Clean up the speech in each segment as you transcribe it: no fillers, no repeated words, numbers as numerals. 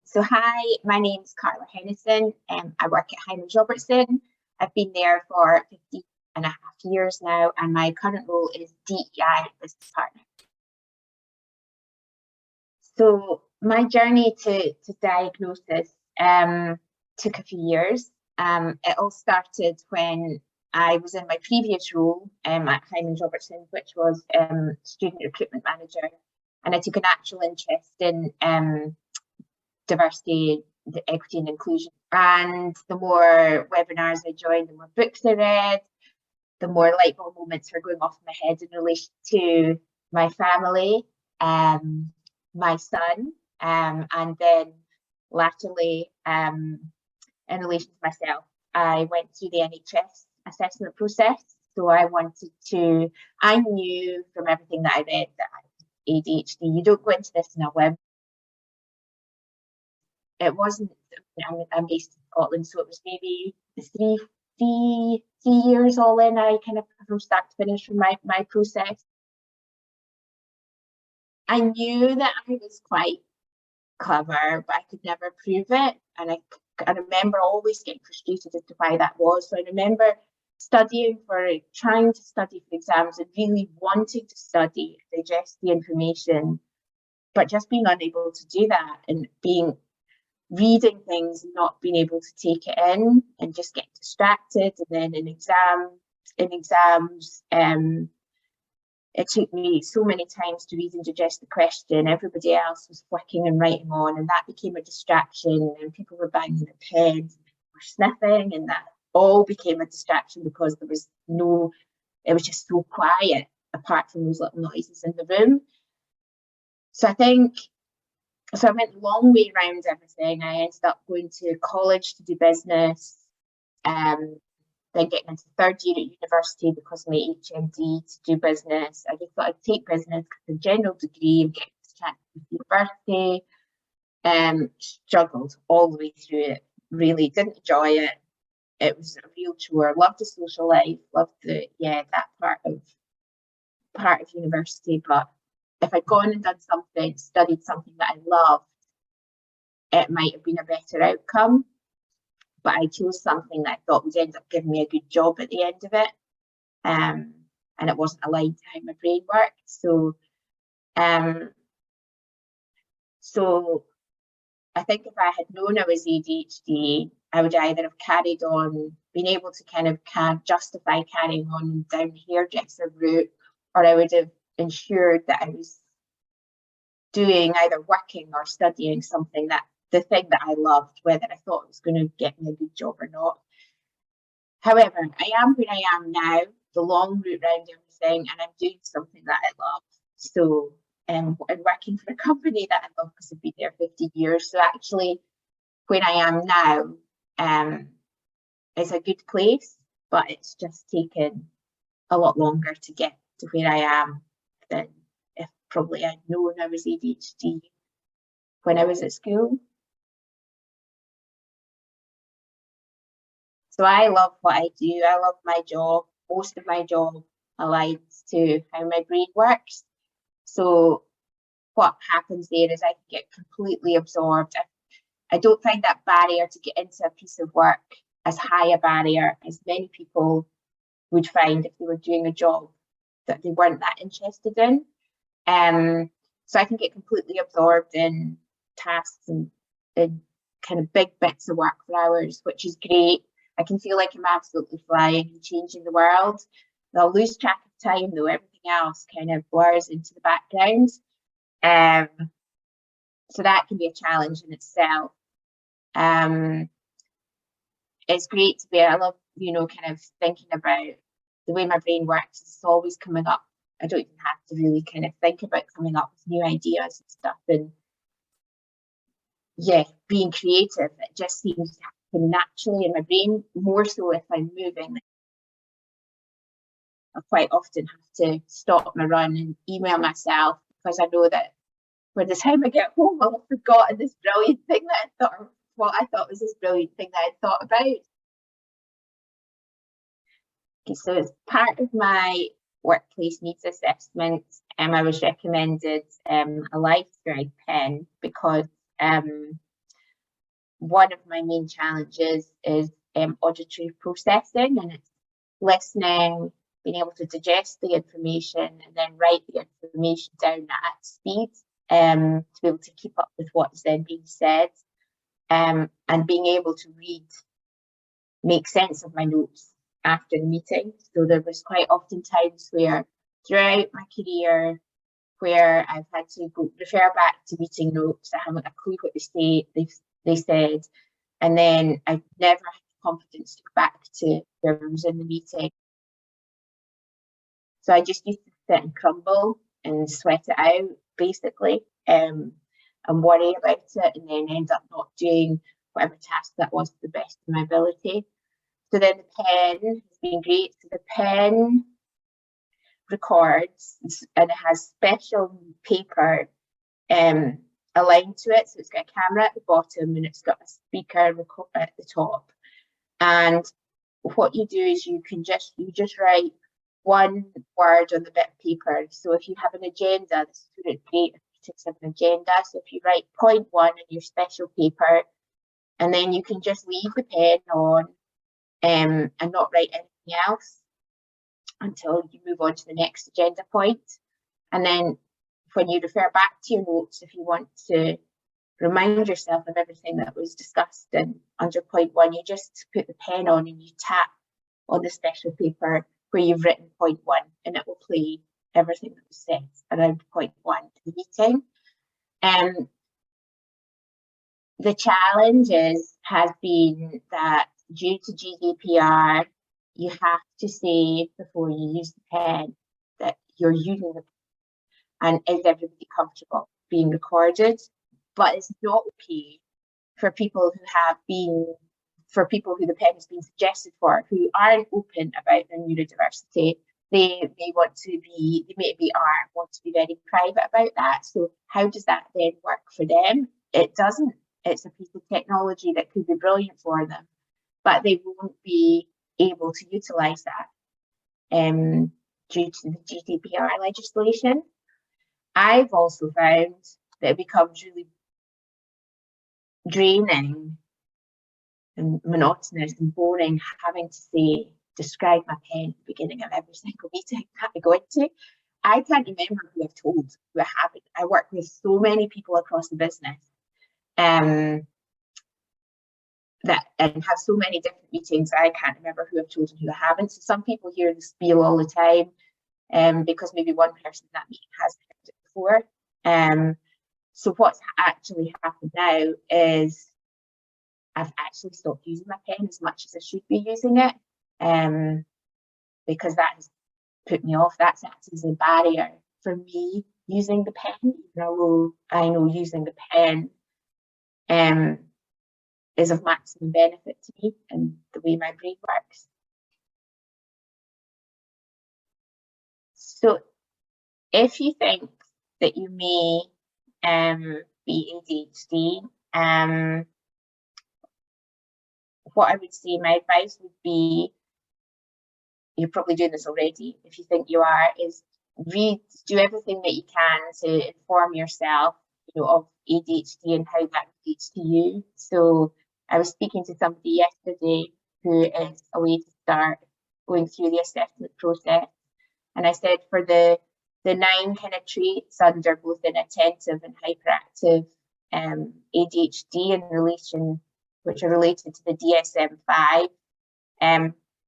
So hi, my name's Carla Henison. I work at Hymans Robertson. I've been there for 15.5 years now, and my current role is DEI business partner. So my journey to diagnosis took a few years. It all started when I was in my previous role at Hymans Robertson, which was student recruitment manager, and I took an actual interest in diversity, equity and inclusion. And the more webinars I joined, the more books I read, the more light bulb moments were going off in my head in relation to my family, my son, and then latterly in relation to myself. I went through the NHS assessment process. So I knew from everything that I read that I had ADHD. You don't go into this in a web. It wasn't, I'm based in Scotland, so it was maybe three years all in. I kind of from start to finish from my process. I knew that I was quite clever, but I could never prove it. And I remember always getting frustrated as to why that was. So I remember trying to study for exams and really wanting to study, digest the information, but just being unable to do that and reading things and not being able to take it in and just getting distracted. And then in exams, it took me so many times to read and digest the question. Everybody else was flicking and writing on, and that became a distraction, and people were banging their pens, and people were sniffing, and that all became a distraction because it was just so quiet apart from those little noises in the room. So I went a long way around everything. I ended up going to college to do business, then getting into third year at university because of my HND to do business. I just thought I'd take business because a general degree and get this chance to university. Struggled all the way through it. Really didn't enjoy it. It was a real chore. Loved the social life. Loved that part of university, but if I'd gone and done something, studied something that I loved, it might have been a better outcome. But I chose something that I thought would end up giving me a good job at the end of it. And it wasn't aligned to how my brain worked. So I think if I had known I was ADHD, I would either have carried on, been able to kind of justify carrying on down the hairdresser route, or I would have ensured that I was doing either working or studying something the thing that I loved, whether I thought it was going to get me a good job or not. However, I am where I am now, the long route around everything, and I'm doing something that I love. So I'm working for a company that I love because I've been there 50 years. So actually where I am now is a good place, but it's just taken a lot longer to get to where I am than if probably I'd known I was ADHD when I was at school. So I love what I do. I love my job. Most of my job aligns to how my brain works. So what happens there is I can get completely absorbed. I don't find that barrier to get into a piece of work as high a barrier as many people would find if they were doing a job that they weren't that interested in. So I can get completely absorbed in tasks and kind of big bits of work for hours, which is great. I can feel like I'm absolutely flying and changing the world. I'll lose track of time though. Everything else kind of blurs into the background. So that can be a challenge in itself. It's great to be, I love, kind of thinking about the way my brain works. It's always coming up. I don't even have to really kind of think about coming up with new ideas and stuff. And yeah, being creative, it just seems to happen naturally in my brain, more so if I'm moving. I quite often have to stop my run and email myself because I know that by the time I get home, I'll have forgotten this brilliant thing that I thought was this brilliant thing that I'd thought about. Okay, so as part of my workplace needs assessment, I was recommended a LifeScribe pen because one of my main challenges is auditory processing, and it's listening, being able to digest the information and then write the information down at speed, to be able to keep up with what's then being said, and being able to make sense of my notes after the meeting. So there was quite often times where throughout my career where I've had to refer back to meeting notes. I haven't a clue what they said, and then I've never had the confidence to go back to whoever was in the meeting. So I just used to sit and crumble and sweat it out, basically, and worry about it, and then end up not doing whatever task that was to the best of my ability. So then the pen has been great. So the pen records, and it has special paper aligned to it. So it's got a camera at the bottom and it's got a speaker at the top. And what you do is you just write one word on the bit of paper. So if you have an agenda, this is great if you have an agenda. So if you write point 1 in your special paper, and then you can just leave the pen on and not write anything else until you move on to the next agenda point. And then when you refer back to your notes, if you want to remind yourself of everything that was discussed under point 1, you just put the pen on and you tap on the special paper where you've written point 1, and it will play everything that was said around point 1 in the meeting. The challenge has been that due to GDPR, you have to say before you use the pen that you're using the pen, and is everybody comfortable being recorded? But it's not okay for people who the pen has been suggested for, who aren't open about their neurodiversity. They want to be very private about that. So how does that then work for them? It doesn't. It's a piece of technology that could be brilliant for them, but they won't be able to utilise that due to the GDPR legislation. I've also found that it becomes really draining and monotonous and boring having to describe my pen at the beginning of every single meeting that I go into. I can't remember who I've told, who I haven't. I work with so many people across the business and have so many different meetings. I can't remember who I've told and who I haven't. So some people hear the spiel all the time because maybe one person in that meeting has heard it before. So what's actually happened now is I've actually stopped using my pen as much as I should be using it, because that has put me off. That's acted as a barrier for me using the pen, even though I know using the pen is of maximum benefit to me and the way my brain works. So if you think that you may be ADHD, what I would say, my advice would be, you're probably doing this already, if you think you are, is do everything that you can to inform yourself, of ADHD and how that relates to you. So I was speaking to somebody yesterday who is a way to start going through the assessment process, and I said for the 9 kind of traits under both inattentive and hyperactive ADHD in relation, which are related to the DSM-5,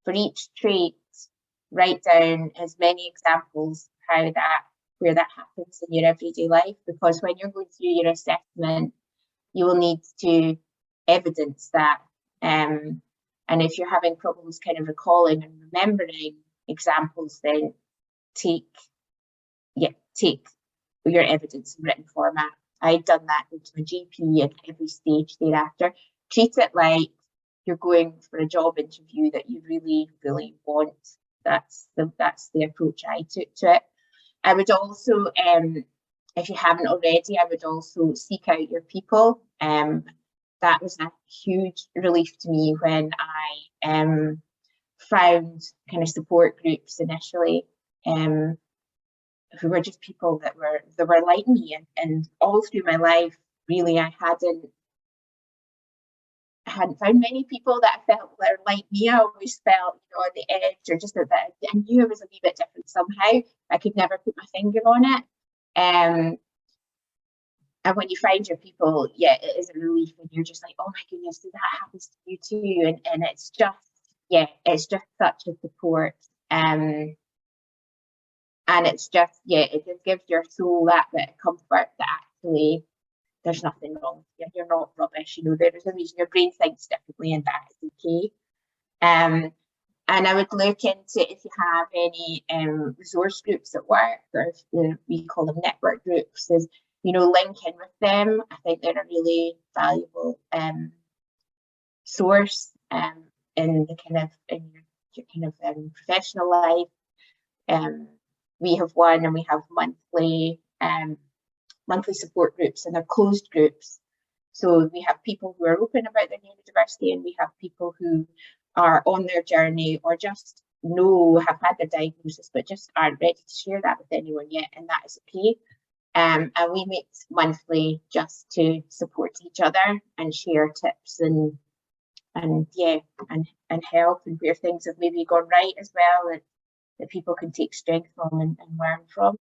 for each trait, write down as many examples where that happens in your everyday life, because when you're going through your assessment, you will need to evidence that. And if you're having problems kind of recalling and remembering examples, then take your evidence in written format. I'd done that with my GP at every stage thereafter. Treat it like you're going for a job interview that you really, really want. That's the approach I took to it. I would also, if you haven't already, I would also seek out your people. That was a huge relief to me when I found kind of support groups initially, who were just people that were like me, and all through my life, really, I hadn't I hadn't found many people that I felt were like me. I always felt, you know, on the edge, or just that I knew I was a wee bit different somehow. I could never put my finger on it. And when you find your people, yeah, it is a relief when you're just like, oh my goodness, that happens to you too. And it's just, yeah, it's just such a support. And it's just, yeah, it just gives your soul that bit of comfort that actually there's nothing wrong. You're not rubbish. You know, there's a reason your brain thinks differently, and that is okay. And I would look into if you have any resource groups at work, or if we call them network groups, is, you know, link in with them. I think they're a really valuable source in the kind of your kind of professional life. We have one, and we have monthly support groups, and they're closed groups. So we have people who are open about their neurodiversity, and we have people who are on their journey, or just have had their diagnosis but just aren't ready to share that with anyone yet, and that is okay. And we meet monthly just to support each other and share tips and help, and where things have maybe gone right as well, that people can take strength from and learn from.